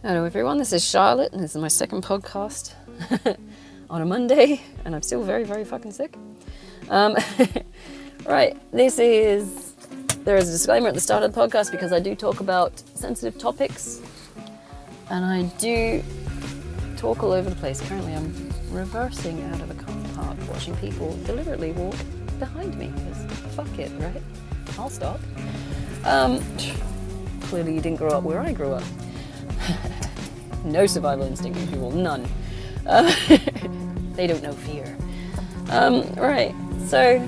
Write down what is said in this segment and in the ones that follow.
Hello everyone, this is Charlotte and this is my second podcast on a Monday and I'm still very, very fucking sick. Right, there is a disclaimer at the start of the podcast because I do talk about sensitive topics and I do talk all over the place. Currently I'm reversing out of a car park watching people deliberately walk behind me because fuck it, right? I'll stop. Clearly you didn't grow up where I grew up. No survival instinct in people, none. They don't know fear. Right, so,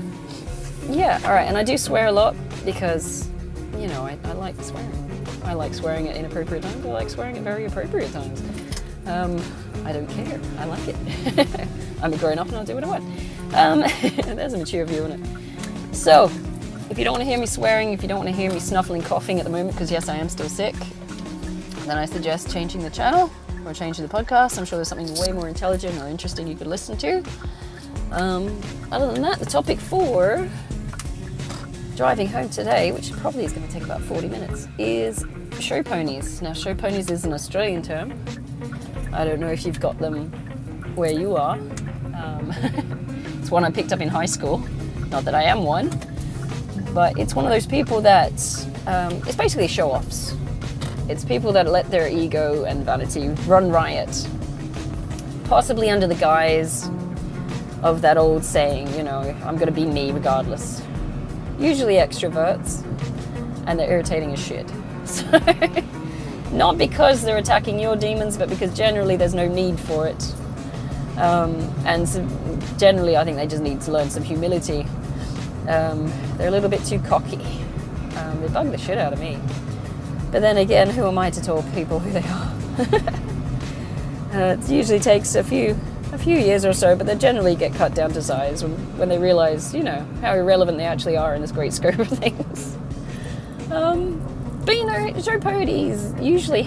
yeah, alright, and I do swear a lot because, you know, I like swearing. I like swearing at inappropriate times, I like swearing at very appropriate times. I don't care, I like it. I'm a grown up and I'll do what I want. There's a mature view in it. So, if you don't want to hear me swearing, if you don't want to hear me snuffling, coughing at the moment, because yes, I am still sick, then I suggest changing the channel or changing the podcast. I'm sure there's something way more intelligent or interesting you could listen to. Other than that, the topic for driving home today, which probably is going to take about 40 minutes, is show ponies. Now, show ponies is an Australian term. I don't know if you've got them where you are. It's one I picked up in high school. Not that I am one, but it's one of those people that, it's basically show-offs. It's people that let their ego and vanity run riot, possibly under the guise of that old saying, you know, I'm going to be me regardless. Usually extroverts, and they're irritating as shit. So, not because they're attacking your demons, but because generally there's no need for it. And so generally I think they just need to learn some humility. They're a little bit too cocky. They bug the shit out of me. But then again, who am I to tell people who they are? It usually takes a few years or so, but they generally get cut down to size when they realize, you know, how irrelevant they actually are in this great scope of things. But you know, show ponies usually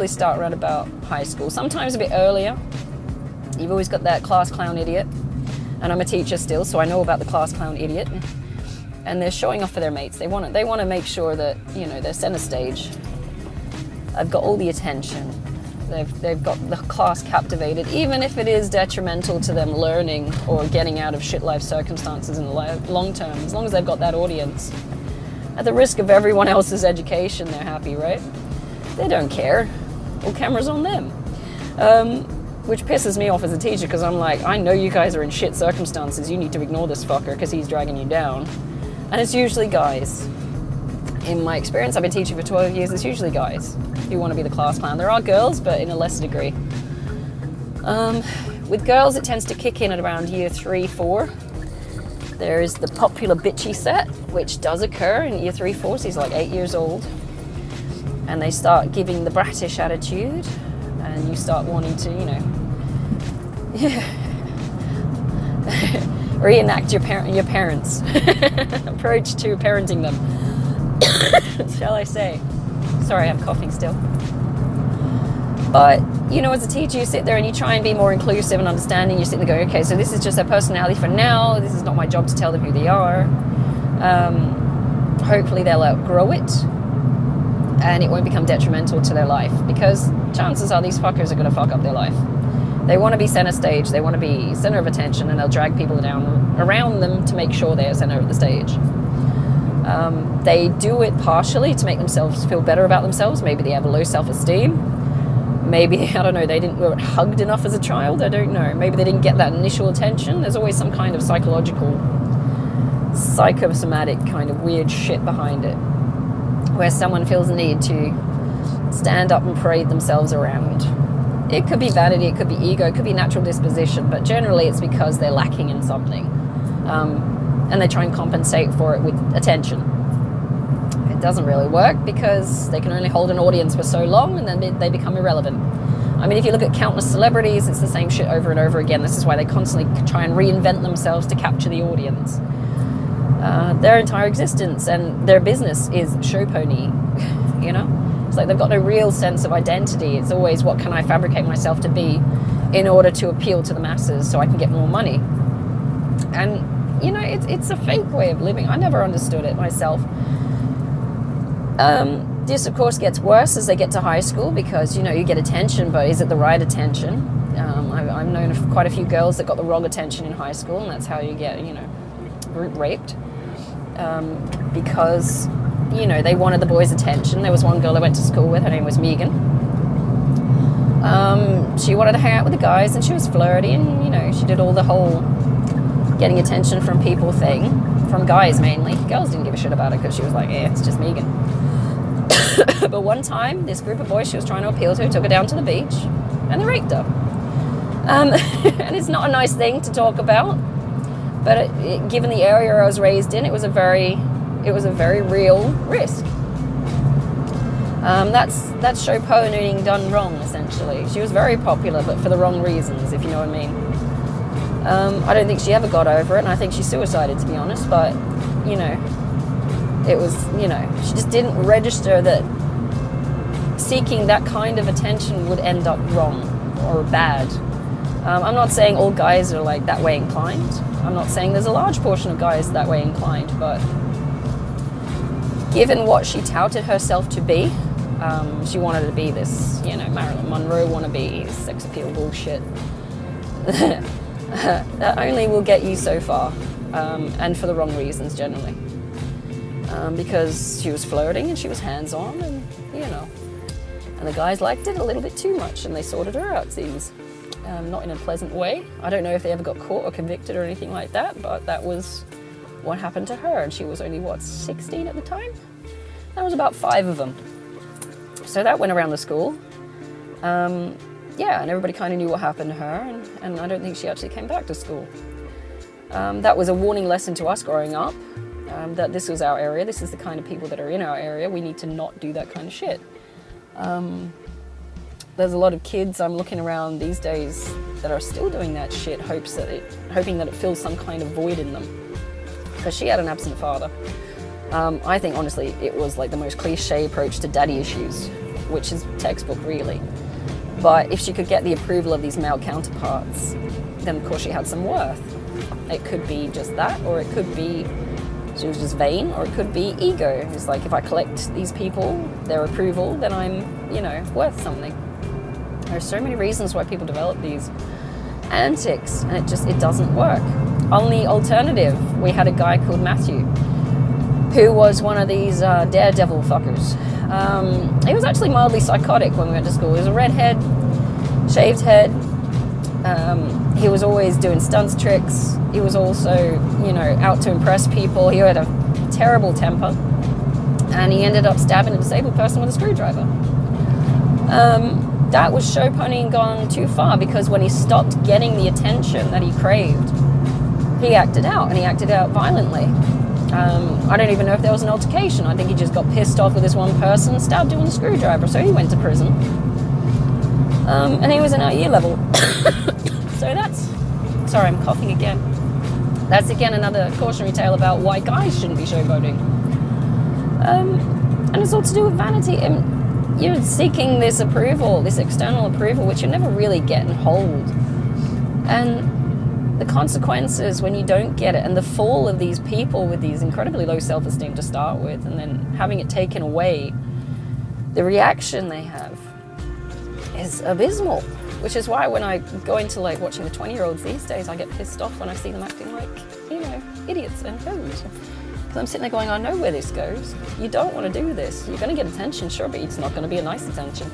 start around about high school, sometimes a bit earlier. You've always got that class clown idiot, and I'm a teacher still, so I know about the class clown idiot. And they're showing off for their mates. They want to make sure that, you know, they're center stage. I've got all the attention. They've got the class captivated, even if it is detrimental to them learning or getting out of shit life circumstances in the long term. As long as they've got that audience, at the risk of everyone else's education, they're happy, right? They don't care. All cameras on them. Which pisses me off as a teacher because I'm like, I know you guys are in shit circumstances. You need to ignore this fucker because he's dragging you down. And it's usually guys. In my experience, I've been teaching for 12 years, it's usually guys who want to be the class clown. There are girls, but in a lesser degree. With girls, it tends to kick in at around year 3, 4. There is the popular bitchy set, which does occur in year 3, 4, so he's like 8 years old. And they start giving the bratish attitude, and you start wanting to, you know, reenact your parents' approach to parenting them. Shall I say? Sorry, I'm coughing still. But, you know, as a teacher, you sit there and you try and be more inclusive and understanding. You sit there going, okay, so this is just their personality for now. This is not my job to tell them who they are. Hopefully they'll outgrow it and it won't become detrimental to their life, because chances are these fuckers are going to fuck up their life. They want to be center stage, they want to be center of attention, and they'll drag people down around them to make sure they're center of the stage. They do it partially to make themselves feel better about themselves. Maybe they have a low self-esteem. Maybe, I don't know, they weren't hugged enough as a child. I don't know. Maybe they didn't get that initial attention. There's always some kind of psychosomatic kind of weird shit behind it, where someone feels the need to stand up and parade themselves around. It could be vanity, it could be ego, it could be natural disposition, but generally it's because they're lacking in something. And they try and compensate for it with attention. It doesn't really work because they can only hold an audience for so long and then they become irrelevant. I mean, if you look at countless celebrities, it's the same shit over and over again. This is why they constantly try and reinvent themselves to capture the audience. Their entire existence and their business is show pony, you know? It's like they've got no real sense of identity. It's always, what can I fabricate myself to be in order to appeal to the masses so I can get more money? And, you know, it's a fake way of living. I never understood it myself. This, of course, gets worse as they get to high school because, you know, you get attention, but is it the right attention? I've known of quite a few girls that got the wrong attention in high school, and that's how you get, you know, group raped. Because, you know, they wanted the boys' attention. There was one girl I went to school with, her name was Megan. She wanted to hang out with the guys, and she was flirty, and, you know, she did all the whole getting attention from people thing, from guys mainly. Girls didn't give a shit about it because she was like, it's just Megan. But one time, this group of boys she was trying to appeal to took her down to the beach, and they raped her. And it's not a nice thing to talk about, but given the area I was raised in, it was a very real risk. That's show ponying done wrong, essentially. She was very popular, but for the wrong reasons, if you know what I mean. I don't think she ever got over it, and I think she suicided, to be honest, but, you know, it was, you know, she just didn't register that seeking that kind of attention would end up wrong or bad. I'm not saying all guys are like that way inclined. I'm not saying there's a large portion of guys that way inclined, but given what she touted herself to be, she wanted to be this, you know, Marilyn Monroe wannabe, sex appeal bullshit. That only will get you so far, and for the wrong reasons generally. Because she was flirting and she was hands-on, and, you know, and the guys liked it a little bit too much, and they sorted her out, it seems. Not in a pleasant way. I don't know if they ever got caught or convicted or anything like that, but that was what happened to her, and she was only, 16 at the time? There was about 5 of them. So that went around the school. Yeah, and everybody kind of knew what happened to her, and I don't think she actually came back to school. That was a warning lesson to us growing up, that this was our area, this is the kind of people that are in our area, we need to not do that kind of shit. There's a lot of kids I'm looking around these days that are still doing that shit, hoping that it fills some kind of void in them. Because she had an absent father. I think, honestly, it was like the most cliche approach to daddy issues, which is textbook, really. But if she could get the approval of these male counterparts, then of course she had some worth. It could be just that, or it could be she was just vain, or it could be ego. It's like, if I collect these people, their approval, then I'm, you know, worth something. There's so many reasons why people develop these antics, and it doesn't work. On the alternative, we had a guy called Matthew, who was one of these daredevil fuckers. He was actually mildly psychotic when we went to school. He was a redhead, shaved head. He was always doing stunts tricks. He was also, you know, out to impress people. He had a terrible temper, and he ended up stabbing a disabled person with a screwdriver. That was show ponying gone too far, because when he stopped getting the attention that he craved, he acted out, and he acted out violently. I don't even know if there was an altercation. I think he just got pissed off with this one person, stabbed him with a screwdriver, so he went to prison. And he was in our year level. So that's, sorry, I'm coughing again. That's again another cautionary tale about why guys shouldn't be showboating. And it's all to do with vanity. And you're seeking this approval, this external approval, which you never really get and hold. And the consequences when you don't get it, and the fall of these people with these incredibly low self-esteem to start with, and then having it taken away, the reaction they have is abysmal. Which is why when I go into like watching the 20-year-olds these days, I get pissed off when I see them acting like, you know, idiots and hoes. Because I'm sitting there going, I know where this goes. You don't want to do this. You're going to get attention, sure, but it's not going to be a nice attention.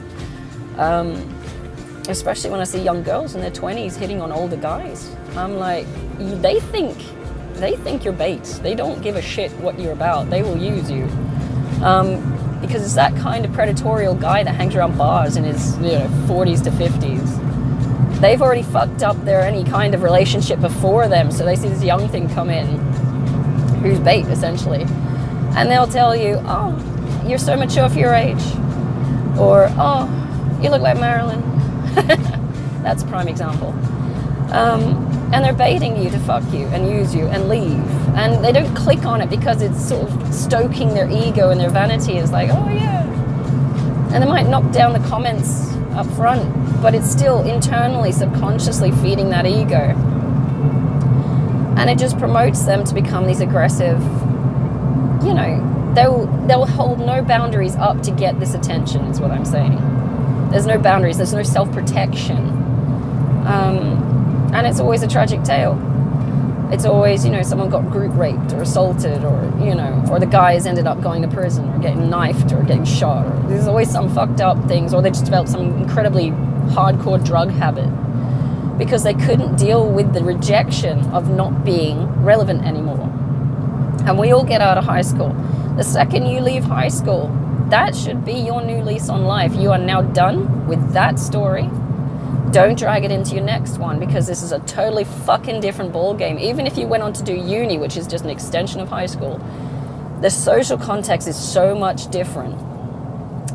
Especially when I see young girls in their 20s hitting on older guys. I'm like, they think you're bait. They don't give a shit what you're about. They will use you. Because it's that kind of predatorial guy that hangs around bars in his 40s to 50s. They've already fucked up their any kind of relationship before them, so they see this young thing come in who's bait, essentially. And they'll tell you, oh, you're so mature for your age. Or, oh, you look like Marilyn. That's a prime example. And they're baiting you to fuck you and use you and leave. And they don't click on it because it's sort of stoking their ego and their vanity. Is like, oh yeah. And they might knock down the comments up front, but it's still internally, subconsciously feeding that ego. And it just promotes them to become these aggressive, they'll hold no boundaries up to get this attention, is what I'm saying. There's no boundaries, there's no self-protection. And it's always a tragic tale. It's always, someone got group raped or assaulted, or the guys ended up going to prison or getting knifed or getting shot. Or there's always some fucked up things, or they just developed some incredibly hardcore drug habit because they couldn't deal with the rejection of not being relevant anymore. And we all get out of high school. The second you leave high school, that should be your new lease on life. You are now done with that story. Don't drag it into your next one, because this is a totally fucking different ball game. Even if you went on to do uni, which is just an extension of high school, the social context is so much different.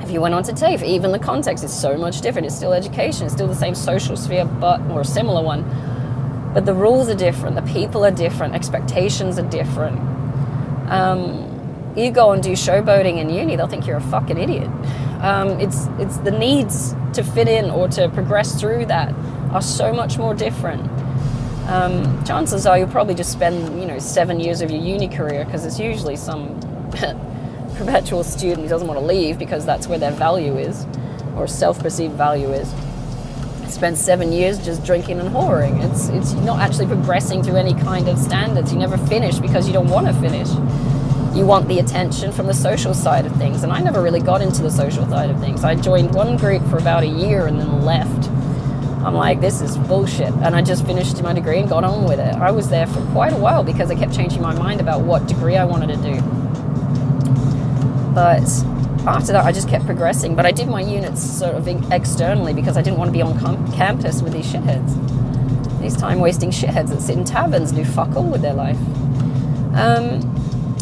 If you went on to TAFE, even the context is so much different. It's still education, it's still the same social sphere, or a similar one. But the rules are different, the people are different, expectations are different. You go and do showboating in uni, they'll think you're a fucking idiot. It's the needs to fit in or to progress through that are so much more different. Chances are you'll probably just spend 7 years of your uni career, because it's usually some perpetual student who doesn't want to leave because that's where their value is, or self-perceived value is. Spend 7 years just drinking and whoring. It's not actually progressing through any kind of standards. You never finish because you don't want to finish. You want the attention from the social side of things, and I never really got into the social side of things. I joined one group for about a year and then left. I'm like, this is bullshit, and I just finished my degree and got on with it. I was there for quite a while because I kept changing my mind about what degree I wanted to do. But after that, I just kept progressing. But I did my units sort of externally because I didn't want to be on campus with these shitheads. These time-wasting shitheads that sit in taverns and do fuck all with their life.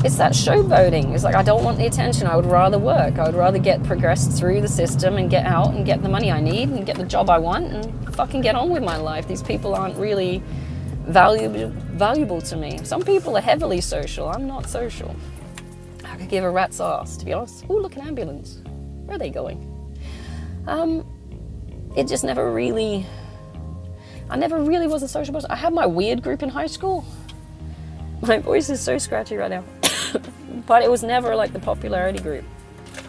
It's that showboating. It's like, I don't want the attention. I would rather work. I would rather get progressed through the system and get out and get the money I need and get the job I want and fucking get on with my life. These people aren't really valuable to me. Some people are heavily social. I'm not social. I could give a rat's ass, to be honest. Oh, look, an ambulance. Where are they going? It just never really... I never really was a social person. I had my weird group in high school. My voice is so scratchy right now. But it was never like the popularity group.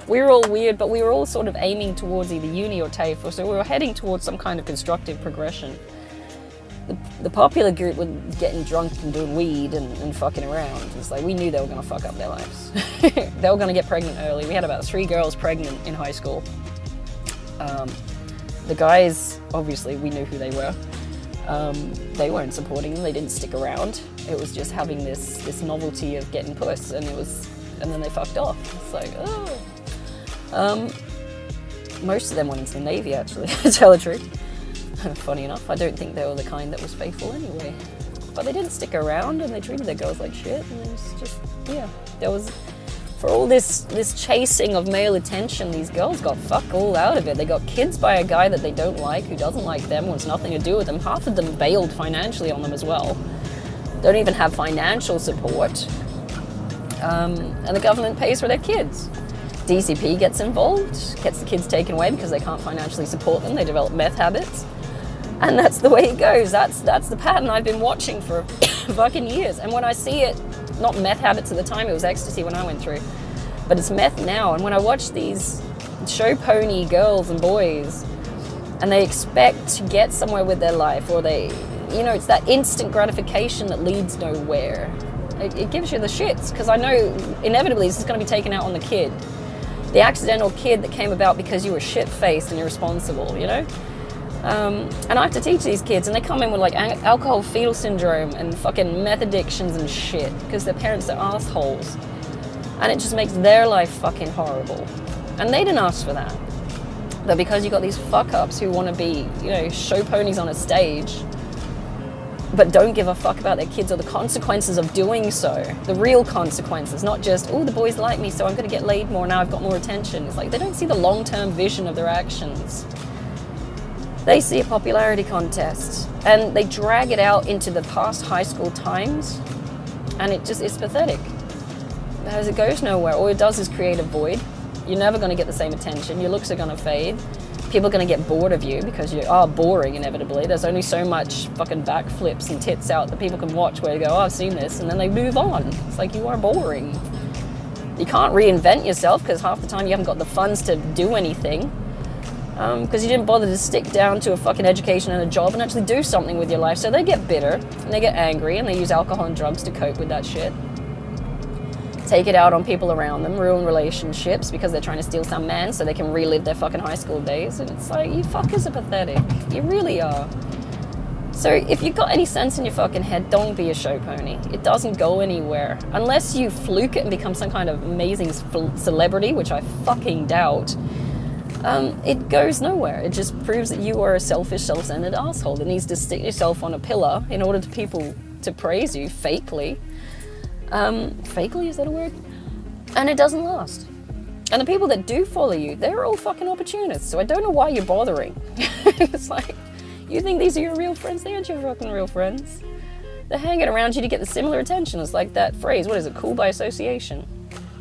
We were all weird, but we were all sort of aiming towards either uni or TAFE, or so we were heading towards some kind of constructive progression. The popular group was getting drunk and doing weed and fucking around. It's like, we knew they were going to fuck up their lives. They were going to get pregnant early. We had about 3 girls pregnant in high school. The guys, obviously, we knew who they were. They weren't supporting them. They didn't stick around. It was just having this novelty of getting puss, and then they fucked off. It's like, oh. Most of them went into the Navy, actually, to tell the truth. Funny enough, I don't think they were the kind that was faithful anyway. But they didn't stick around, and they treated their girls like shit, and it was just, yeah. There was, for all this chasing of male attention, these girls got fuck all out of it. They got kids by a guy that they don't like, who doesn't like them, wants nothing to do with them. Half of them bailed financially on them as well. Don't even have financial support. And the government pays for their kids. DCP gets involved, gets the kids taken away because they can't financially support them. They develop meth habits. And that's the way it goes. That's the pattern I've been watching for fucking years. And when I see it, not meth habits at the time, it was ecstasy when I went through, but it's meth now. And when I watch these show pony girls and boys, and they expect to get somewhere with their life, or they, it's that instant gratification that leads nowhere. It gives you the shits, because I know inevitably this is going to be taken out on the kid. The accidental kid that came about because you were shit-faced and irresponsible, And I have to teach these kids, and they come in with like alcohol fetal syndrome and fucking meth addictions and shit because their parents are assholes, and it just makes their life fucking horrible. And they didn't ask for that, but because you got these fuck-ups who want to be, show ponies on a stage, but don't give a fuck about their kids or the consequences of doing so. The real consequences, not just, oh, the boys like me, so I'm going to get laid more, now I've got more attention. It's like they don't see the long-term vision of their actions. They see a popularity contest, and they drag it out into the past high school times, and it's pathetic. As it goes nowhere. All it does is create a void. You're never going to get the same attention. Your looks are going to fade. People are going to get bored of you because you are boring inevitably. There's only so much fucking backflips and tits out that people can watch where they go, oh, I've seen this, and then they move on. It's like, you are boring. You can't reinvent yourself because half the time you haven't got the funds to do anything. Because you didn't bother to stick down to a fucking education and a job and actually do something with your life. So they get bitter and they get angry and they use alcohol and drugs to cope with that shit. Take it out on people around them, ruin relationships because they're trying to steal some man so they can relive their fucking high school days. And it's like, you fuckers are pathetic. You really are. So if you've got any sense in your fucking head, don't be a show pony. It doesn't go anywhere. Unless you fluke it and become some kind of amazing celebrity, which I fucking doubt. It goes nowhere. It just proves that you are a selfish, self-centered asshole that needs to stick yourself on a pillar in order for people to praise you fakely. Fakely, is that a word? And it doesn't last. And the people that do follow you, they're all fucking opportunists. So I don't know why you're bothering. It's like, you think these are your real friends? They aren't your fucking real friends. They're hanging around you to get the similar attention. It's like that phrase, what is it? Cool by association.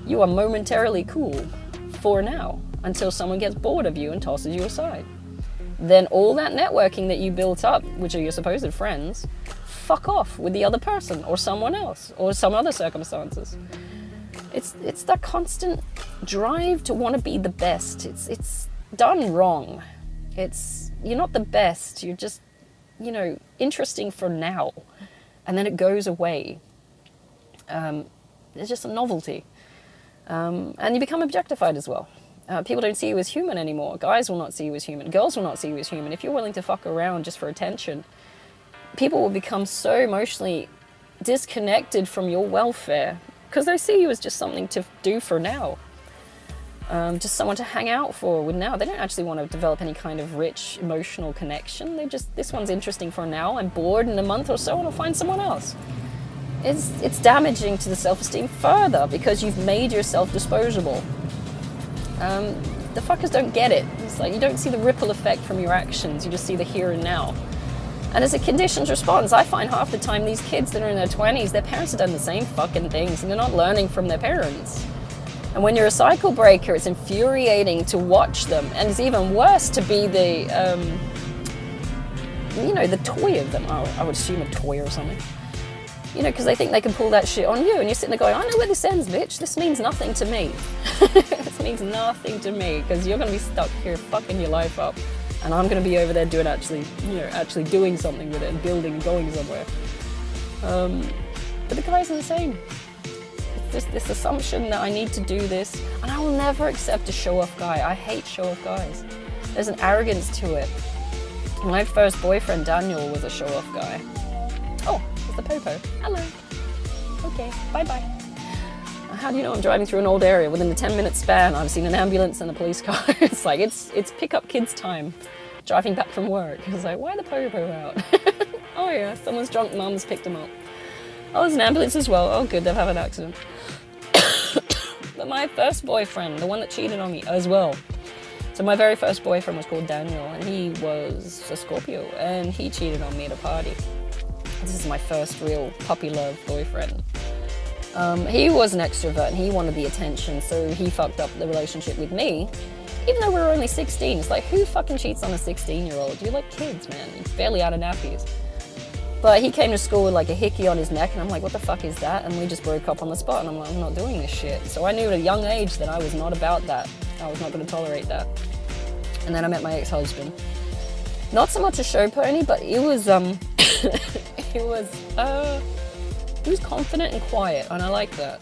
You are momentarily cool for now, until someone gets bored of you and tosses you aside. Then all that networking that you built up, which are your supposed friends, fuck off with the other person or someone else or some other circumstances. It's that constant drive to want to be the best. It's done wrong. You're not the best. You're just, interesting for now. And then it goes away. It's just a novelty. And you become objectified as well. People don't see you as human anymore. Guys will not see you as human. Girls will not see you as human. If you're willing to fuck around just for attention, people will become so emotionally disconnected from your welfare because they see you as just something to do for now. Just someone to hang out for with now. They don't actually want to develop any kind of rich emotional connection. This one's interesting for now. I'm bored in a month or so and I'll find someone else. It's damaging to the self-esteem further because you've made yourself disposable. The fuckers don't get it. It's like you don't see the ripple effect from your actions, you just see the here and now. And as a conditioned response, I find half the time these kids that are in their 20s, their parents have done the same fucking things and they're not learning from their parents. And when you're a cycle breaker, it's infuriating to watch them. And it's even worse to be the toy of them. I would assume a toy or something. Because they think they can pull that shit on you. And you're sitting there going, I know where this ends, bitch. This means nothing to me. This means nothing to me because you're going to be stuck here fucking your life up. And I'm going to be over there doing actually doing something with it and building and going somewhere. But the guys are the same. It's just this assumption that I need to do this. And I will never accept a show-off guy. I hate show-off guys. There's an arrogance to it. My first boyfriend, Daniel, was a show-off guy. Oh, it's the popo. Hello. Okay, bye-bye. How do you know I'm driving through an old area? Within a 10-minute span, I've seen an ambulance and a police car. It's like, it's pick up kids time. Driving back from work. It's like, why the popo out? Oh yeah, someone's drunk mum's picked him up. Oh, there's an ambulance as well. Oh good, they've had an accident. But my first boyfriend, the one that cheated on me as well. So my very first boyfriend was called Daniel, and he was a Scorpio, and he cheated on me at a party. This is my first real puppy love boyfriend. He was an extrovert, and he wanted the attention, so he fucked up the relationship with me, even though we were only 16. It's like, who fucking cheats on a 16-year-old? You're like kids, man. You're barely out of nappies. But he came to school with like a hickey on his neck, and I'm like, what the fuck is that? And we just broke up on the spot, and I'm like, I'm not doing this shit. So I knew at a young age that I was not about that. I was not going to tolerate that. And then I met my ex-husband. Not so much a show pony, but he was he was confident and quiet, and I like that.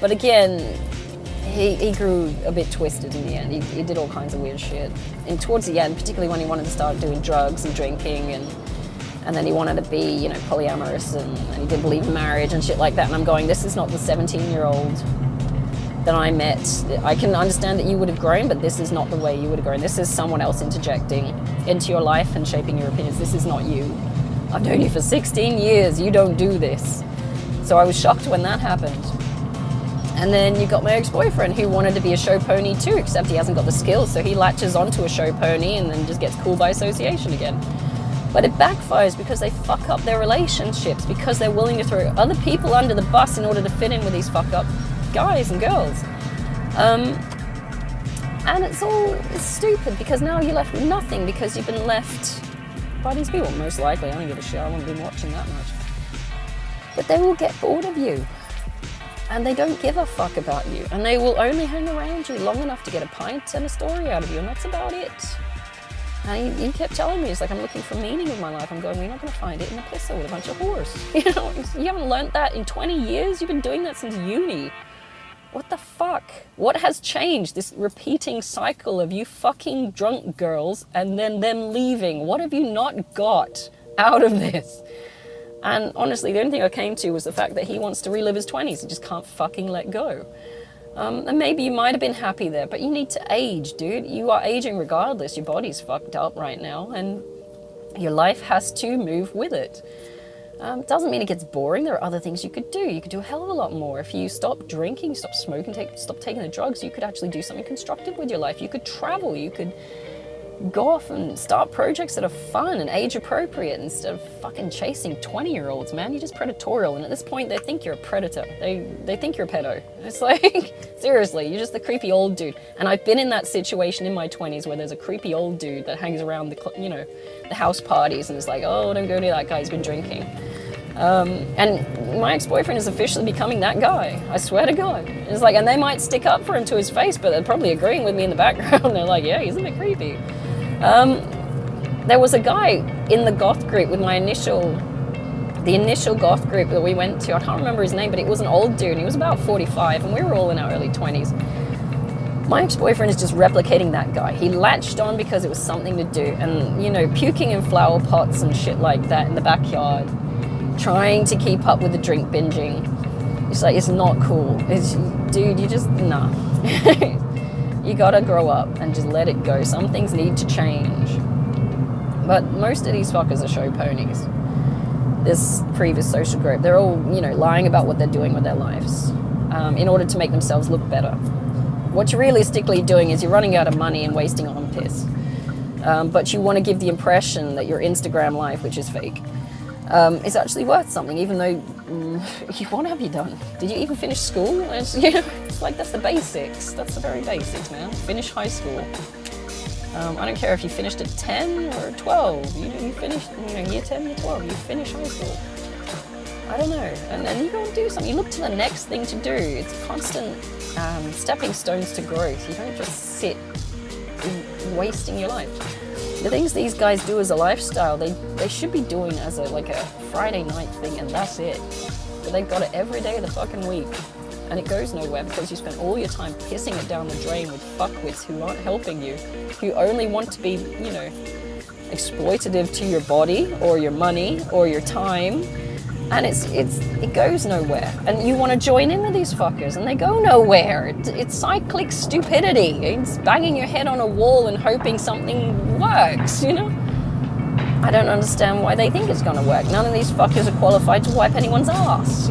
But again, he grew a bit twisted in the end. He did all kinds of weird shit. And towards the end, particularly when he wanted to start doing drugs and drinking, and then he wanted to be, polyamorous, and he didn't believe in marriage and shit like that. And I'm going, this is not the 17-year-old that I met. I can understand that you would have grown, but this is not the way you would have grown. This is someone else interjecting into your life and shaping your opinions. This is not you. I've known you for 16 years. You don't do this. So I was shocked when that happened. And then you got my ex-boyfriend who wanted to be a show pony too, except he hasn't got the skills, so he latches onto a show pony and then just gets cool by association again. But it backfires because they fuck up their relationships, because they're willing to throw other people under the bus in order to fit in with these fuck up guys and girls. And it's stupid, because now you're left with nothing, because you've been left by these people. Most likely, I don't give a shit, I haven't been watching that much. But they will get bored of you. And they don't give a fuck about you. And they will only hang around you long enough to get a pint and a story out of you, and that's about it. And he kept telling me, he's like, I'm looking for meaning in my life. I'm going, you're not going to find it in a pisser with a bunch of whores. You know, you haven't learnt that in 20 years? You've been doing that since uni. What the fuck? What has changed? This repeating cycle of you fucking drunk girls and then them leaving. What have you not got out of this? And honestly, the only thing I came to was the fact that he wants to relive his 20s. He just can't fucking let go. And maybe you might have been happy there, but you need to age, dude. You are aging regardless. Your body's fucked up right now, and your life has to move with it. Doesn't mean it gets boring. There are other things you could do. You could do a hell of a lot more. If you stop drinking, stop smoking, stop taking the drugs, you could actually do something constructive with your life. You could travel. You could go off and start projects that are fun and age appropriate instead of fucking chasing 20-year-olds, man. You're just predatorial, and at this point they think you're a predator. They think you're a pedo. It's like, seriously, you're just the creepy old dude. And I've been in that situation in my 20s where there's a creepy old dude that hangs around the house parties and is like, oh, don't go near that guy, he's been drinking. And my ex-boyfriend is officially becoming that guy. I swear to God. It's like, and they might stick up for him to his face, but they're probably agreeing with me in the background. They're like, yeah, he's a bit creepy. There was a guy in the goth group with the initial goth group that we went to. I can't remember his name, but it was an old dude. He was about 45, and we were all in our early 20s. My ex-boyfriend is just replicating that guy. He latched on because it was something to do. And, puking in flower pots and shit like that in the backyard, trying to keep up with the drink binging. It's like, it's not cool. Dude, you just, nah. You gotta grow up and just let it go. Some things need to change. But most of these fuckers are show ponies. This previous social group, they're all, lying about what they're doing with their lives in order to make themselves look better. What you're realistically doing is you're running out of money and wasting on piss. But you want to give the impression that your Instagram life, which is fake, is actually worth something, even though what have you done? Did you even finish school? It's like, that's the basics. That's the very basics, man. Finish high school. I don't care if you finished at 10 or 12. You finished, year 10, year 12. You finish high school. I don't know. And then you go and do something. You look to the next thing to do. It's constant stepping stones to growth. You don't just sit wasting your life. The things these guys do as a lifestyle, they should be doing as a Friday night thing, and that's it. But they've got it every day of the fucking week. And it goes nowhere because you spend all your time pissing it down the drain with fuckwits who aren't helping you, who only want to be, exploitative to your body or your money or your time. And it goes nowhere. And you want to join in with these fuckers, and they go nowhere. It's cyclic stupidity. It's banging your head on a wall and hoping something works, I don't understand why they think it's going to work. None of these fuckers are qualified to wipe anyone's ass,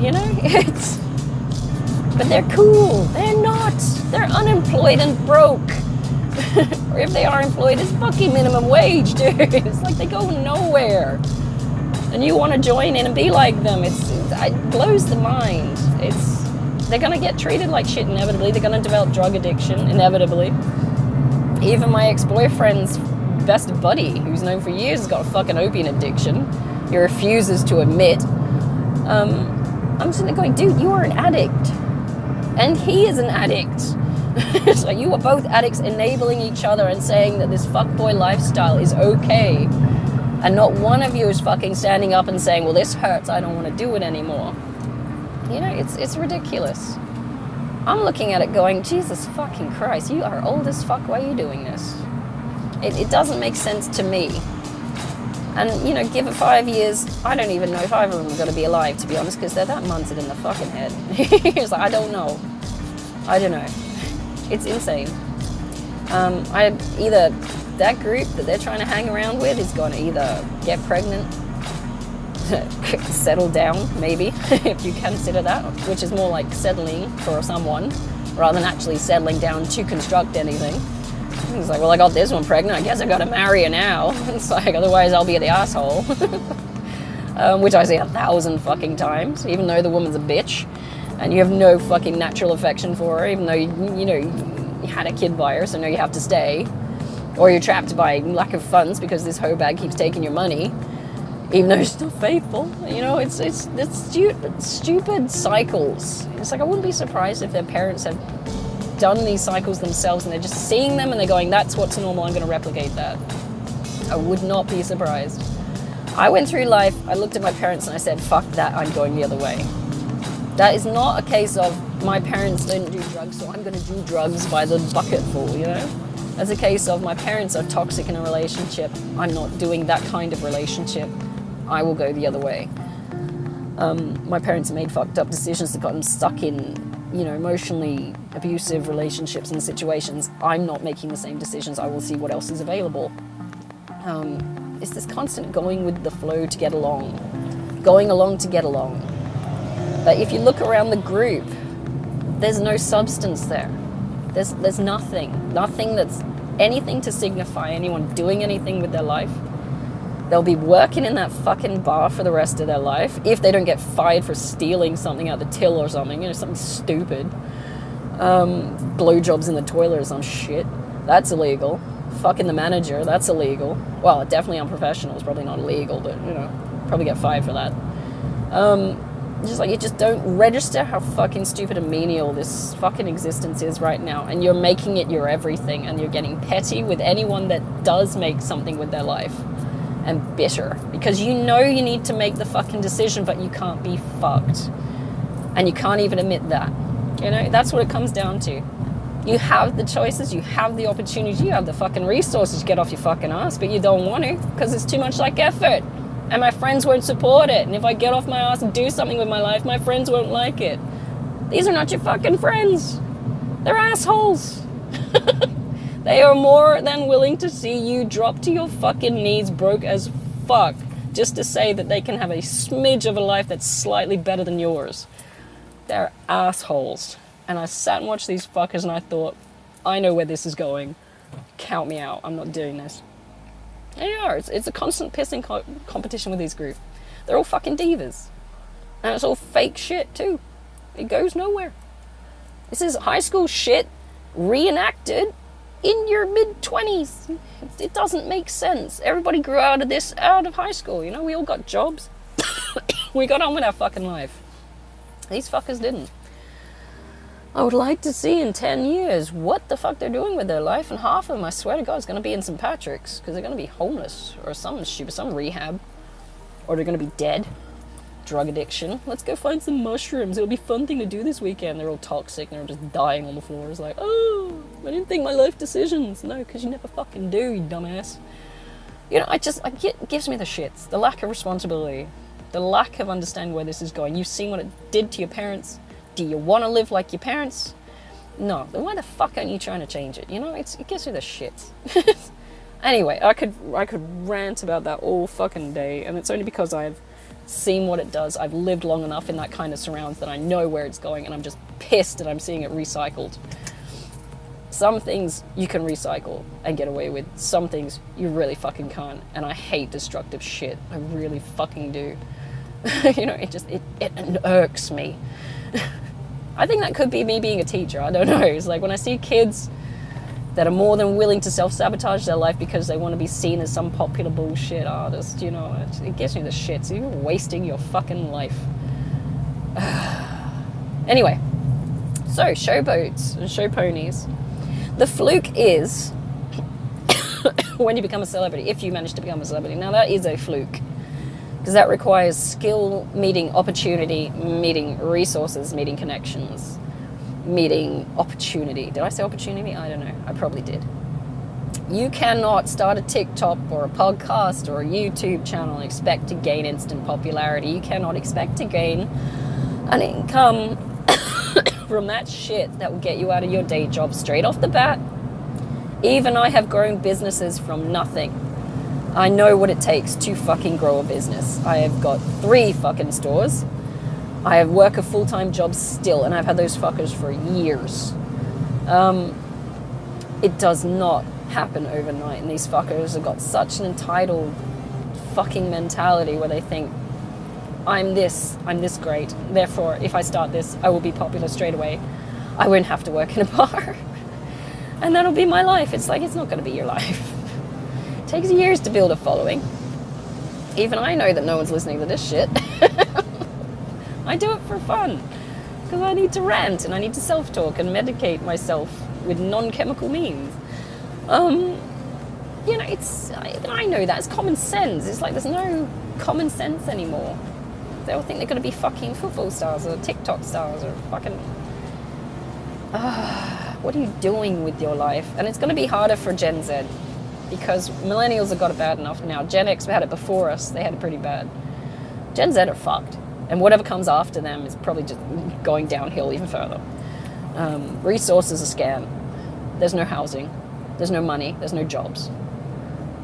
But they're cool. They're not. They're unemployed and broke. Or if they are employed, it's fucking minimum wage, dude. It's like they go nowhere. And you want to join in and be like them. It blows the mind. They're going to get treated like shit inevitably. They're going to develop drug addiction inevitably. Even my ex-boyfriend's best buddy, who's known for years, has got a fucking opium addiction. He refuses to admit. I'm sitting there going, dude, you are an addict. And he is an addict. So you are both addicts enabling each other and saying that this fuckboy lifestyle is okay. And not one of you is fucking standing up and saying, well, this hurts, I don't want to do it anymore. It's ridiculous. I'm looking at it going, Jesus fucking Christ, you are old as fuck, why are you doing this? It doesn't make sense to me. And, give it 5 years, I don't even know if either of them are going to be alive, to be honest, because they're that munted in the fucking head. It's like, I don't know. It's insane. Either that group that they're trying to hang around with is going to either get pregnant, settle down, maybe, if you consider that, which is more like settling for someone rather than actually settling down to construct anything. It's like, well, I got this one pregnant, I guess I got to marry her now. It's like, otherwise I'll be the asshole. Which I say 1,000 fucking times, even though the woman's a bitch and you have no fucking natural affection for her, even though you had a kid by her, so now you have to stay. Or you're trapped by lack of funds because this hoe bag keeps taking your money. even though she's not faithful. You know, it's stupid cycles. It's like I wouldn't be surprised if their parents have done these cycles themselves and they're just seeing them and they're going, that's what's normal, I'm going to replicate that. I would not be surprised. I went through life, I looked at my parents and I said, fuck that, I'm going the other way. That is not a case of my parents don't do drugs, so I'm going to do drugs by the bucketful, you know? That's a case of my parents are toxic in a relationship, I'm not doing that kind of relationship, I will go the other way. My parents made fucked up decisions that got them stuck in, you know, emotionally abusive relationships and situations. I'm not making the same decisions, I will see what else is available. It's this constant going with the flow to get along, going along to get along. But if you look around the group, there's no substance there. There's nothing that's anything to signify anyone doing anything with their life. They'll be working in that fucking bar for the rest of their life if they don't get fired for stealing something out the till or something, you know, something stupid. Blowjobs in the toilet or some shit. That's illegal. Fucking the manager, that's illegal. Well, definitely unprofessional, it's probably not illegal, but, you know, probably get fired for that. Just like, you just don't register how fucking stupid and menial this fucking existence is right now, and you're making it your everything, and you're getting petty with anyone that does make something with their life, and bitter, because you know you need to make the fucking decision, but you can't be fucked, and you can't even admit that. You know, that's what it comes down to. You have the choices, you have the opportunity, you have the fucking resources to get off your fucking ass, but you don't want to because it's too much like effort. And my friends won't support it. And if I get off my ass and do something with my life, my friends won't like it. These are not your fucking friends. They're assholes. They are more than willing to see you drop to your fucking knees broke as fuck just to say that they can have a smidge of a life that's slightly better than yours. They're assholes. And I sat and watched these fuckers and I thought, I know where this is going. Count me out. I'm not doing this. And you know, it's a constant pissing competition with these groups. They're all fucking divas. And it's all fake shit too. It goes nowhere. This is high school shit reenacted in your mid-20s. It doesn't make sense. Everybody grew out of high school. You know, we all got jobs. We got on with our fucking life. These fuckers didn't. I would like to see in 10 years what the fuck they're doing with their life, and half of them, I swear to God, is going to be in St. Patrick's, because they're going to be homeless, or some stupid, some rehab, or they're going to be dead, drug addiction. Let's go find some mushrooms, it'll be a fun thing to do this weekend. They're all toxic, and they're just dying on the floor. It's like, oh, I didn't think my life decisions. No, because you never fucking do, you dumbass. You know, it gives me the shits. The lack of responsibility, the lack of understanding where this is going. You've seen what it did to your parents. Do you want to live like your parents? No. Then why the fuck aren't you trying to change it? You know, it gives me the shits. Anyway, I could rant about that all fucking day, and it's only because I've seen what it does. I've lived long enough in that kind of surrounds that I know where it's going, and I'm just pissed that I'm seeing it recycled. Some things you can recycle and get away with. Some things you really fucking can't, and I hate destructive shit. I really fucking do. You know, it irks me. I think that could be me being a teacher. I don't know. It's like when I see kids that are more than willing to self-sabotage their life because they want to be seen as some popular bullshit artist, you know, it gives me the shits. You're wasting your fucking life. Anyway, so showboats and show ponies. The fluke is when you become a celebrity, if you manage to become a celebrity. Now that is a fluke. Because that requires skill, meeting opportunity, meeting resources, meeting connections, meeting opportunity. Did I say opportunity? I don't know. I probably did. You cannot start a TikTok or a podcast or a YouTube channel and expect to gain instant popularity. You cannot expect to gain an income from that shit that will get you out of your day job straight off the bat. Even I have grown businesses from nothing. I know what it takes to fucking grow a business. I have got 3 fucking stores. I have work a full-time job still, and I've had those fuckers for years. It does not happen overnight, and these fuckers have got such an entitled fucking mentality where they think, I'm this great, therefore if I start this, I will be popular straight away. I won't have to work in a bar. And that'll be my life. It's like, it's not going to be your life. It takes years to build a following. Even I know that no one's listening to this shit. I do it for fun because I need to rant and I need to self-talk and medicate myself with non-chemical means. You know, I know that. It's common sense. It's like there's no common sense anymore. They all think they're going to be fucking football stars or TikTok stars or fucking... what are you doing with your life? And it's going to be harder for Gen Z because millennials have got it bad enough now. Gen X had it before us. They had it pretty bad. Gen Z are fucked. And whatever comes after them is probably just going downhill even further. Resources are scant. There's no housing. There's no money. There's no jobs.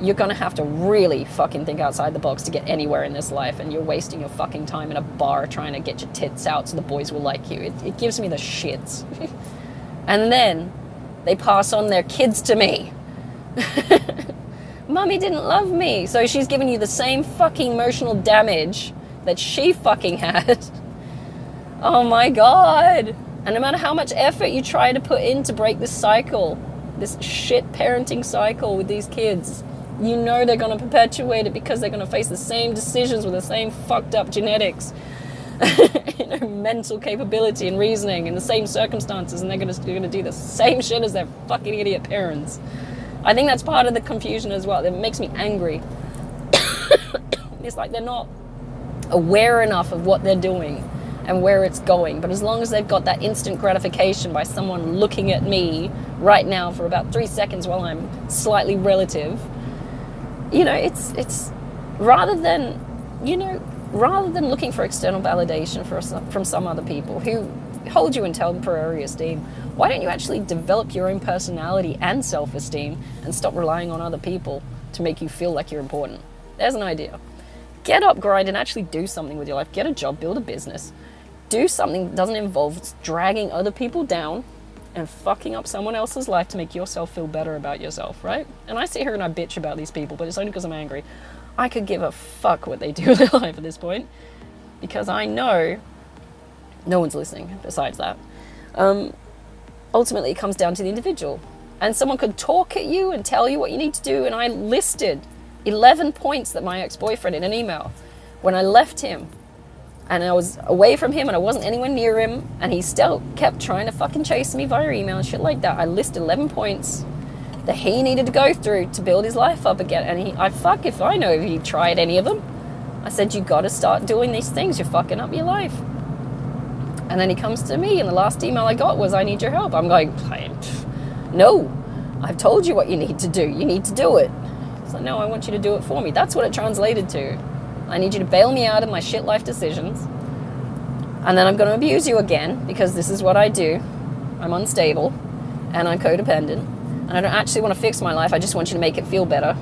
You're going to have to really fucking think outside the box to get anywhere in this life, and you're wasting your fucking time in a bar trying to get your tits out so the boys will like you. It gives me the shits. And then they pass on their kids to me. Mummy didn't love me. So she's giving you the same fucking emotional damage that she fucking had. Oh my God. And no matter how much effort you try to put in to break this cycle, this shit parenting cycle with these kids, you know they're going to perpetuate it because they're going to face the same decisions with the same fucked up genetics, you know, mental capability and reasoning in the same circumstances, and they're going to do the same shit as their fucking idiot parents. I think that's part of the confusion as well. It makes me angry. It's like they're not aware enough of what they're doing and where it's going. But as long as they've got that instant gratification by someone looking at me right now for about 3 seconds while I'm slightly relative, you know, it's rather than looking for external validation from some other people who hold you in temporary esteem, why don't you actually develop your own personality and self-esteem and stop relying on other people to make you feel like you're important? There's an idea. Get up, grind, and actually do something with your life. Get a job, build a business. Do something that doesn't involve dragging other people down and fucking up someone else's life to make yourself feel better about yourself, right? And I sit here and I bitch about these people, but it's only because I'm angry. I could give a fuck what they do in their life at this point, because I know no one's listening besides that. Ultimately, it comes down to the individual. And someone could talk at you and tell you what you need to do, and I listed 11 points that my ex-boyfriend in an email, when I left him, and I was away from him and I wasn't anywhere near him, and he still kept trying to fucking chase me via email and shit like that. I listed 11 points that he needed to go through to build his life up again. And if I know if he tried any of them. I said, you got to start doing these things. You're fucking up your life. And then he comes to me, and the last email I got was, I need your help. I'm going, no, I've told you what you need to do. You need to do it. It's like, no, I want you to do it for me. That's what it translated to. I need you to bail me out of my shit life decisions. And then I'm going to abuse you again, because this is what I do. I'm unstable and I'm codependent. And I don't actually want to fix my life. I just want you to make it feel better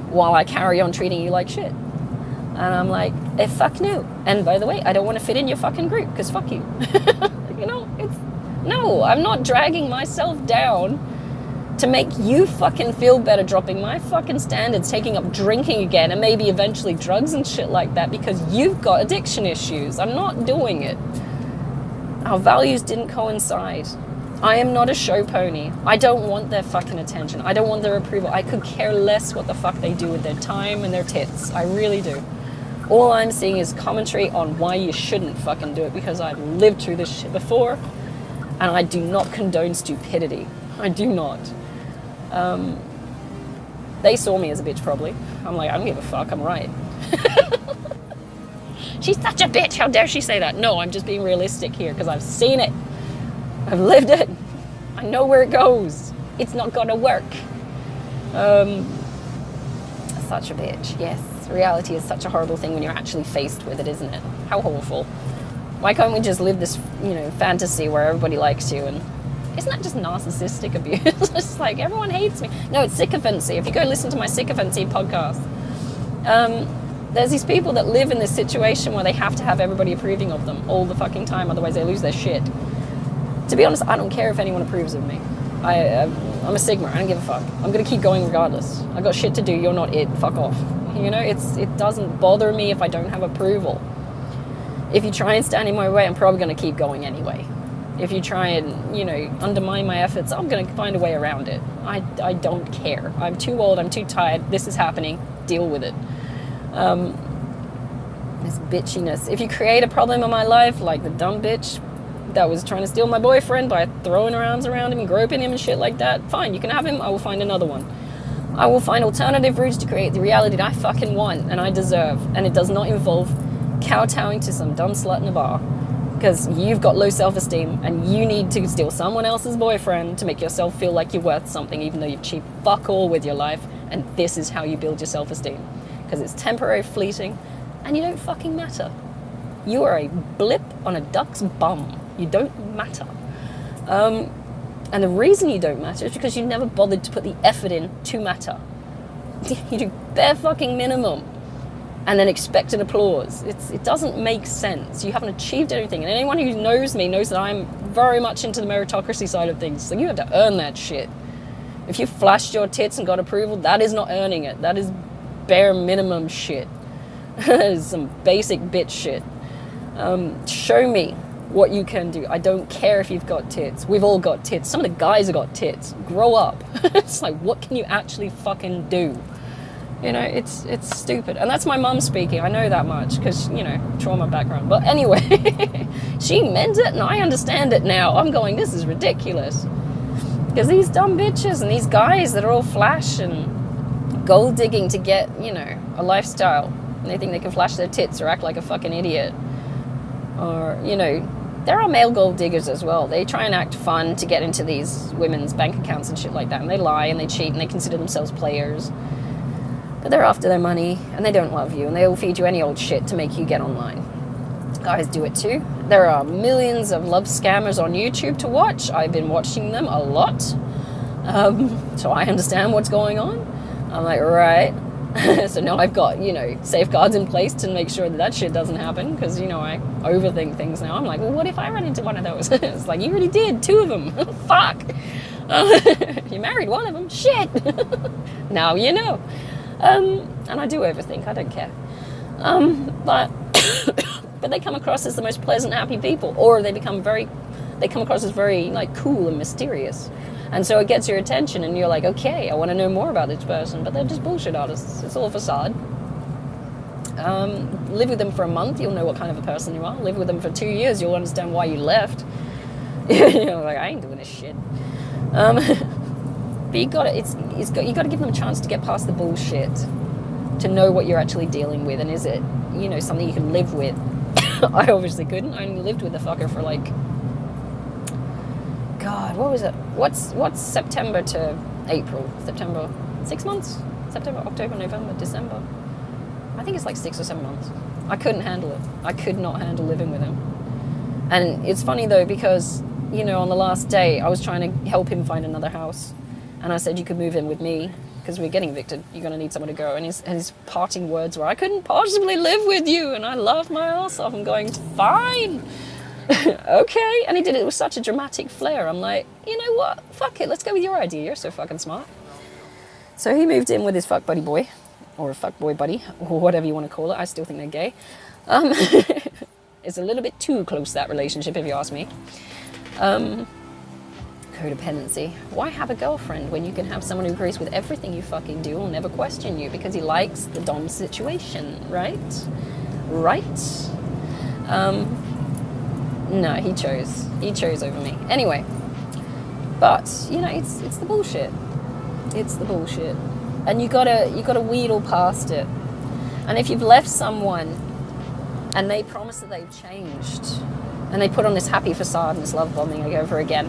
while I carry on treating you like shit. And I'm like, fuck no. And by the way, I don't want to fit in your fucking group, because fuck you. You know, no, I'm not dragging myself down to make you fucking feel better, dropping my fucking standards, taking up drinking again, and maybe eventually drugs and shit like that because you've got addiction issues. I'm not doing it. Our values didn't coincide. I am not a show pony. I don't want their fucking attention. I don't want their approval. I could care less what the fuck they do with their time and their tits. I really do. All I'm seeing is commentary on why you shouldn't fucking do it, because I've lived through this shit before, and I do not condone stupidity. I do not. They saw me as a bitch, probably. I'm like, I don't give a fuck, I'm right. She's such a bitch, how dare she say that? No, I'm just being realistic here, because I've seen it. I've lived it. I know where it goes. It's not gonna work. Such a bitch, yes. Reality is such a horrible thing when you're actually faced with it, isn't it? How awful. Why can't we just live this, fantasy where everybody likes you? And isn't that just narcissistic abuse? It's like, everyone hates me. No, it's sycophancy. If you go listen to my sycophancy podcast, there's these people that live in this situation where they have to have everybody approving of them all the fucking time, otherwise they lose their shit. To be honest, I don't care if anyone approves of me. I'm a Sigma. I don't give a fuck. I'm going to keep going regardless. I got shit to do. You're not it. Fuck off. It doesn't bother me if I don't have approval. If you try and stand in my way, I'm probably going to keep going anyway. If you try and, undermine my efforts, I'm going to find a way around it. I don't care. I'm too old. I'm too tired. This is happening. Deal with it. This bitchiness. If you create a problem in my life, like the dumb bitch that was trying to steal my boyfriend by throwing her arms around him and groping him and shit like that, fine, you can have him. I will find another one. I will find alternative routes to create the reality that I fucking want and I deserve. And it does not involve kowtowing to some dumb slut in a bar. Because you've got low self-esteem and you need to steal someone else's boyfriend to make yourself feel like you're worth something, even though you've achieved fuck all with your life. And this is how you build your self-esteem. Because it's temporary, fleeting, and you don't fucking matter. You are a blip on a duck's bum. You don't matter. And the reason you don't matter is because you never bothered to put the effort in to matter. You do bare fucking minimum and then expect an applause. It doesn't make sense. You haven't achieved anything. And anyone who knows me knows that I'm very much into the meritocracy side of things. So you have to earn that shit. If you flashed your tits and got approval, that is not earning it. That is bare minimum shit. That is some basic bitch shit. Show me what you can do. I don't care if you've got tits. We've all got tits. Some of the guys have got tits. Grow up. It's like, what can you actually fucking do? You know, it's stupid. And that's my mum speaking. I know that much because, you know, trauma background. But anyway, she meant it and I understand it now. I'm going, this is ridiculous. Because these dumb bitches and these guys that are all flash and gold digging to get, you know, a lifestyle. And they think they can flash their tits or act like a fucking idiot. Or, you know, there are male gold diggers as well. They try and act fun to get into these women's bank accounts and shit like that. And they lie and they cheat and they consider themselves players. But they're after their money and they don't love you. And they will feed you any old shit to make you get online. Guys do it too. There are millions of love scammers on YouTube to watch. I've been watching them a lot. So I understand what's going on. I'm like, right. So now I've got, you know, safeguards in place to make sure that shit doesn't happen because, you know, I overthink things now. I'm like, well, what if I run into one of those? It's like, you already did 2 of them. Fuck. You married one of them. Shit. Now you know. And I do overthink. I don't care. But they come across as the most pleasant, happy people. Or they come across as very, like, cool and mysterious. And so it gets your attention and you're like, okay, I want to know more about this person. But they're just bullshit artists. It's all a facade. Live with them for a month, you'll know what kind of a person you are. Live with them for 2 years, you'll understand why you left. You're like, I ain't doing this shit. But you got to give them a chance to get past the bullshit, to know what you're actually dealing with, and is it, you know, something you can live with. I obviously couldn't. I only lived with the fucker for like, God, what was it? What's September to April? September, 6 months? September, October, November, December. I think it's like 6 or 7 months. I couldn't handle it. I could not handle living with him. And it's funny though, because, you know, on the last day, I was trying to help him find another house. And I said, you could move in with me because we're getting evicted. You're going to need somewhere to go. And his parting words were, I couldn't possibly live with you. And I laughed my ass off. I'm going, fine. Okay. And he did it with such a dramatic flair. I'm like, you know what? Fuck it. Let's go with your idea. You're so fucking smart. So he moved in with his fuck buddy boy, or a fuck boy buddy, or whatever you want to call it. I still think they're gay. It's a little bit too close, that relationship, if you ask me. Codependency. Why have a girlfriend when you can have someone who agrees with everything you fucking do, will never question you because he likes the dom situation, right? Right? No, he chose over me. Anyway, but you know, it's the bullshit. It's the bullshit, and you gotta wheedle past it. And if you've left someone and they promise that they've changed, and they put on this happy facade and this love bombing over again,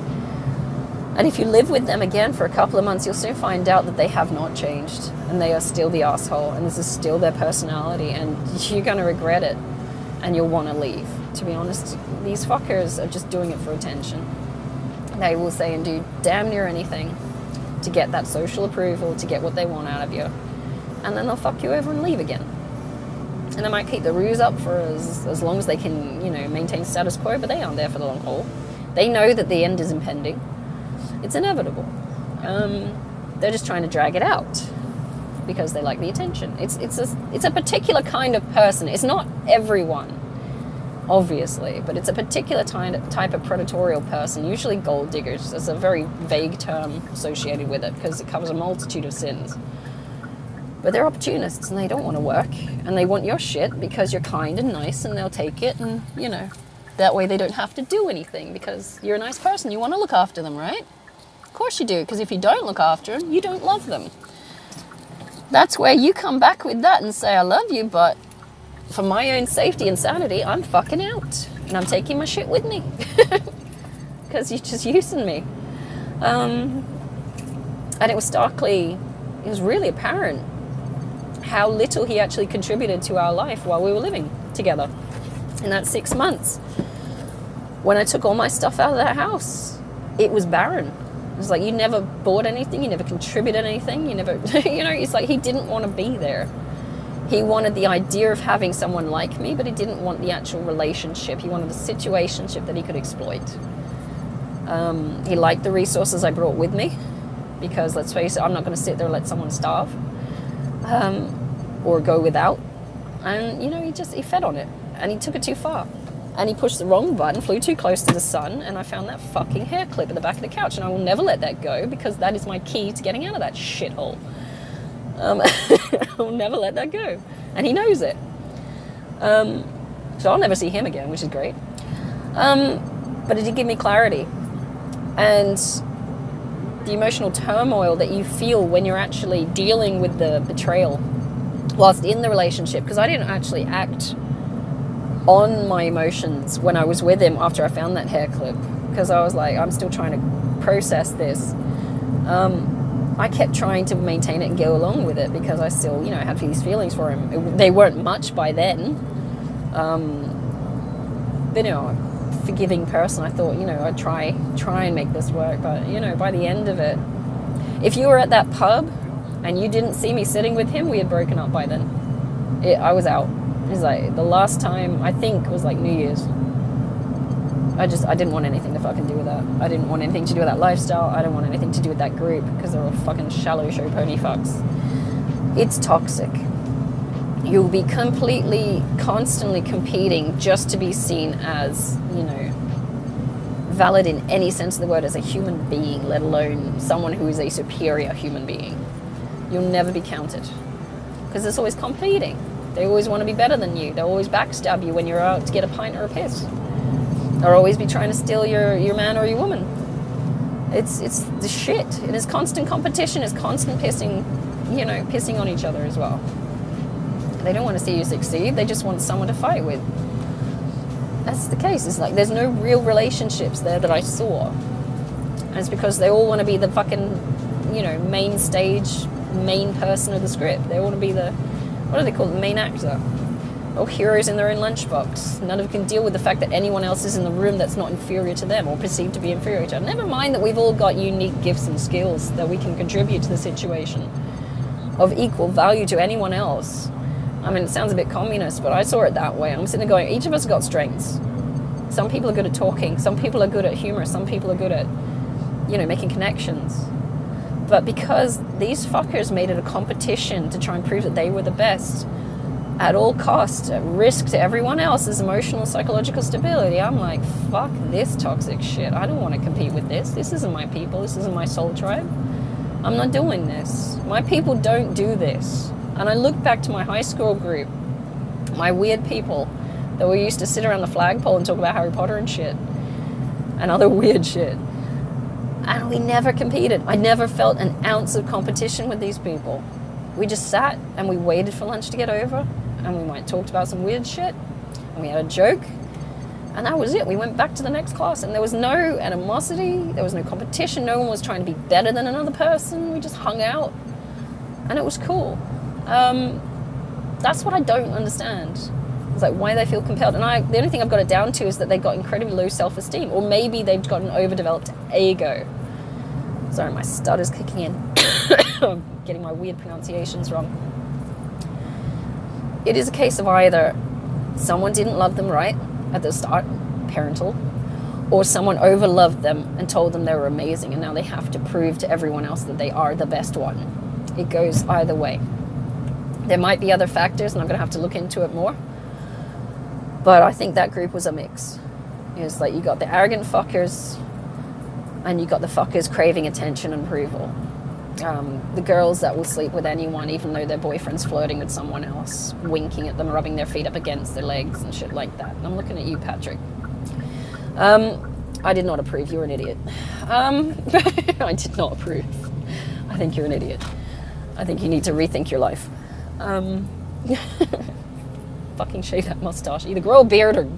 and if you live with them again for a couple of months, you'll soon find out that they have not changed and they are still the asshole and this is still their personality, and you're going to regret it and you'll want to leave. To be honest, these fuckers are just doing it for attention. They will say and do damn near anything to get that social approval, to get what they want out of you. And then they'll fuck you over and leave again. And they might keep the ruse up for as long as they can, you know, maintain status quo, but they aren't there for the long haul. They know that the end is impending. It's inevitable. They're just trying to drag it out because they like the attention. It's a particular kind of person. It's not everyone, obviously, but it's a particular type of predatorial person, usually gold diggers. There's a very vague term associated with it because it covers a multitude of sins. But they're opportunists and they don't want to work and they want your shit because you're kind and nice and they'll take it, and that way they don't have to do anything because you're a nice person. You want to look after them, right? Of course you do, because if you don't look after them, you don't love them. That's where you come back with that and say, I love you, but for my own safety and sanity, I'm fucking out and I'm taking my shit with me because you're just using me. And it was really apparent how little he actually contributed to our life while we were living together in that 6 months. When I took all my stuff out of that house, it was barren. It was like, you never bought anything, you never contributed anything, you never, it's like he didn't want to be there. He wanted the idea of having someone like me, but he didn't want the actual relationship. He wanted a situationship that he could exploit. He liked the resources I brought with me, because let's face it, I'm not going to sit there and let someone starve or go without. And, he fed on it, and he took it too far. And he pushed the wrong button, flew too close to the sun, and I found that fucking hair clip at the back of the couch. And I will never let that go, because that is my key to getting out of that shithole. I will never let that go. And he knows it. So I'll never see him again, which is great. But it did give me clarity. And the emotional turmoil that you feel when you're actually dealing with the betrayal whilst in the relationship, because I didn't actually act on my emotions when I was with him after I found that hair clip, because I was like, I'm still trying to process this. I kept trying to maintain it and go along with it because I still, had these feelings for him. They weren't much by then. But, I'm a forgiving person. I thought, I'd try and make this work. But, by the end of it, if you were at that pub and you didn't see me sitting with him, we had broken up by then. I was out. It was like the last time, I think, was like New Year's. I didn't want anything to fucking do with that. I didn't want anything to do with that lifestyle. I didn't want anything to do with that group because they're all fucking shallow show pony fucks. It's toxic. You'll be constantly competing just to be seen as, valid in any sense of the word as a human being, let alone someone who is a superior human being. You'll never be counted because it's always competing. They always want to be better than you. They'll always backstab you when you're out to get a pint or a piss. They'll always be trying to steal your man or your woman. It's the shit. It is constant competition. It's constant pissing on each other as well. They don't want to see you succeed. They just want someone to fight with. That's the case. It's like there's no real relationships there that I saw. And it's because they all want to be the fucking, main stage, main person of the script. They want to be the, what do they call it, the main actor. Or heroes in their own lunchbox. None of them can deal with the fact that anyone else is in the room that's not inferior to them or perceived to be inferior to them. Never mind that we've all got unique gifts and skills that we can contribute to the situation of equal value to anyone else. I mean, it sounds a bit communist, but I saw it that way. I'm sitting there going, each of us have got strengths. Some people are good at talking. Some people are good at humor. Some people are good at, making connections. But because these fuckers made it a competition to try and prove that they were the best, at all costs, at risk to everyone else's emotional, psychological stability, I'm like, fuck this toxic shit. I don't want to compete with this. This isn't my people. This isn't my soul tribe. I'm not doing this. My people don't do this. And I look back to my high school group, my weird people that we used to sit around the flagpole and talk about Harry Potter and shit and other weird shit. And we never competed. I never felt an ounce of competition with these people. We just sat and we waited for lunch to get over, and we might talk about some weird shit, and we had a joke, and that was it. We went back to the next class, and there was no animosity, there was no competition, no one was trying to be better than another person. We just hung out, and it was cool. That's what I don't understand. It's like why they feel compelled. And the only thing I've got it down to is that they've got incredibly low self-esteem, or maybe they've got an overdeveloped ego. Sorry, my stutter's kicking in. I'm getting my weird pronunciations wrong. It is a case of either someone didn't love them right at the start, parental, or someone overloved them and told them they were amazing, and now they have to prove to everyone else that they are the best one. It goes either way. There might be other factors, and I'm going to have to look into it more. But I think that group was a mix. It's like you got the arrogant fuckers, and you got the fuckers craving attention and approval. The girls that will sleep with anyone even though their boyfriend's flirting with someone else, winking at them, rubbing their feet up against their legs and shit like that. And I'm looking at you, Patrick. I did not approve. You're an idiot. I did not approve. I think you're an idiot. I think you need to rethink your life. Fucking shave that mustache. Either grow a beard or...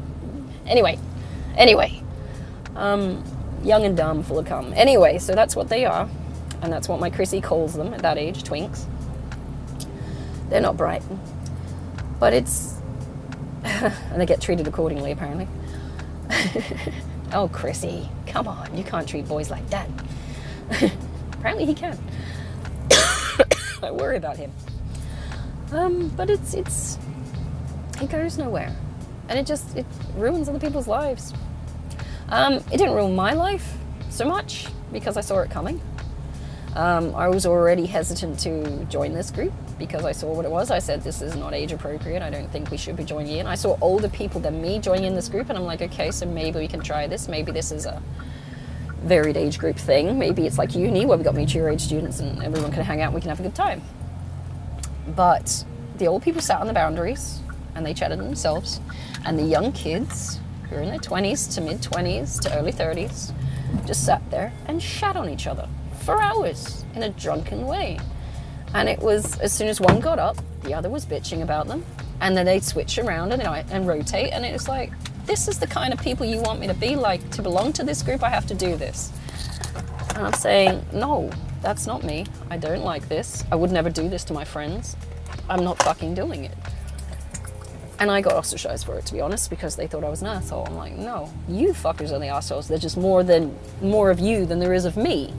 Anyway. Young and dumb, full of cum. Anyway, so that's what they are. And that's what my Chrissy calls them at that age, twinks. They're not bright. But it's... and they get treated accordingly, apparently. Oh, Chrissy, come on. You can't treat boys like that. Apparently he can. I worry about him. But it goes nowhere. And it ruins other people's lives. It didn't ruin my life so much because I saw it coming. I was already hesitant to join this group because I saw what it was. I said, this is not age appropriate. I don't think we should be joining in. I saw older people than me joining in this group and I'm like, okay, so maybe we can try this. Maybe this is a varied age group thing. Maybe it's like uni where we've got mutual age students and everyone can hang out and we can have a good time. But the old people sat on the boundaries and they chatted themselves, and the young kids who are in their 20s to mid-20s to early 30s just sat there and shat on each other for hours in a drunken way. And it was, as soon as one got up, the other was bitching about them, and then they'd switch around and rotate, and it was like, this is the kind of people you want me to be like. To belong to this group, I have to do this. And I'm saying, no, that's not me. I don't like this. I would never do this to my friends. I'm not fucking doing it. And I got ostracized for it, to be honest, because they thought I was an asshole. I'm like, no, you fuckers are the assholes. There's just more of you than there is of me.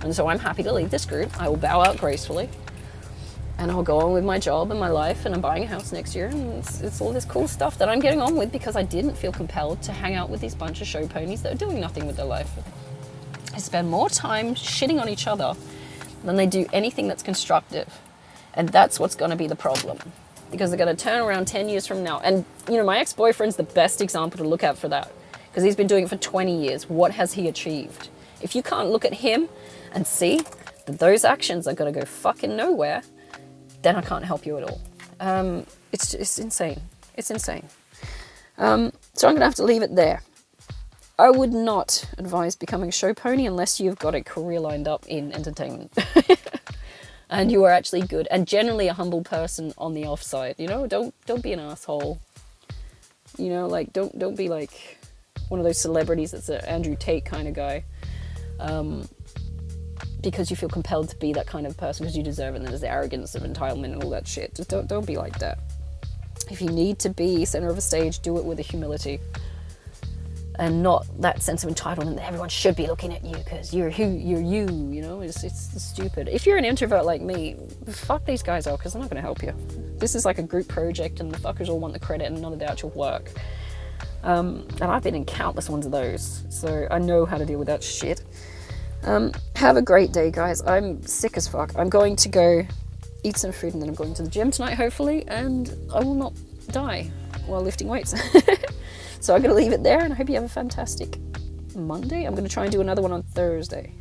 And so I'm happy to leave this group. I will bow out gracefully. And I'll go on with my job and my life, and I'm buying a house next year, and it's all this cool stuff that I'm getting on with because I didn't feel compelled to hang out with these bunch of show ponies that are doing nothing with their life. They spend more time shitting on each other than they do anything that's constructive. And that's what's going to be the problem. Because they're going to turn around 10 years from now. And, you know, my ex-boyfriend's the best example to look at for that. Because he's been doing it for 20 years. What has he achieved? If you can't look at him and see that those actions are going to go fucking nowhere, then I can't help you at all. It's insane. It's insane. So I'm going to have to leave it there. I would not advise becoming a show pony unless you've got a career lined up in entertainment. And you are actually good and generally a humble person on the offside. You know, don't be an asshole. You know, like don't be like one of those celebrities that's an Andrew Tate kind of guy. Because you feel compelled to be that kind of person because you deserve it, and there's the arrogance of entitlement and all that shit. Just don't be like that. If you need to be center of a stage, do it with a humility. And not that sense of entitlement that everyone should be looking at you because you're you know, it's stupid. If you're an introvert like me, fuck these guys out because they're not going to help you. This is like a group project and the fuckers all want the credit and none of the actual work. And I've been in countless ones of those, so I know how to deal with that shit. Have a great day, guys. I'm sick as fuck. I'm going to go eat some food and then I'm going to the gym tonight, hopefully, and I will not die while lifting weights. So I'm going to leave it there, and I hope you have a fantastic Monday. I'm going to try and do another one on Thursday.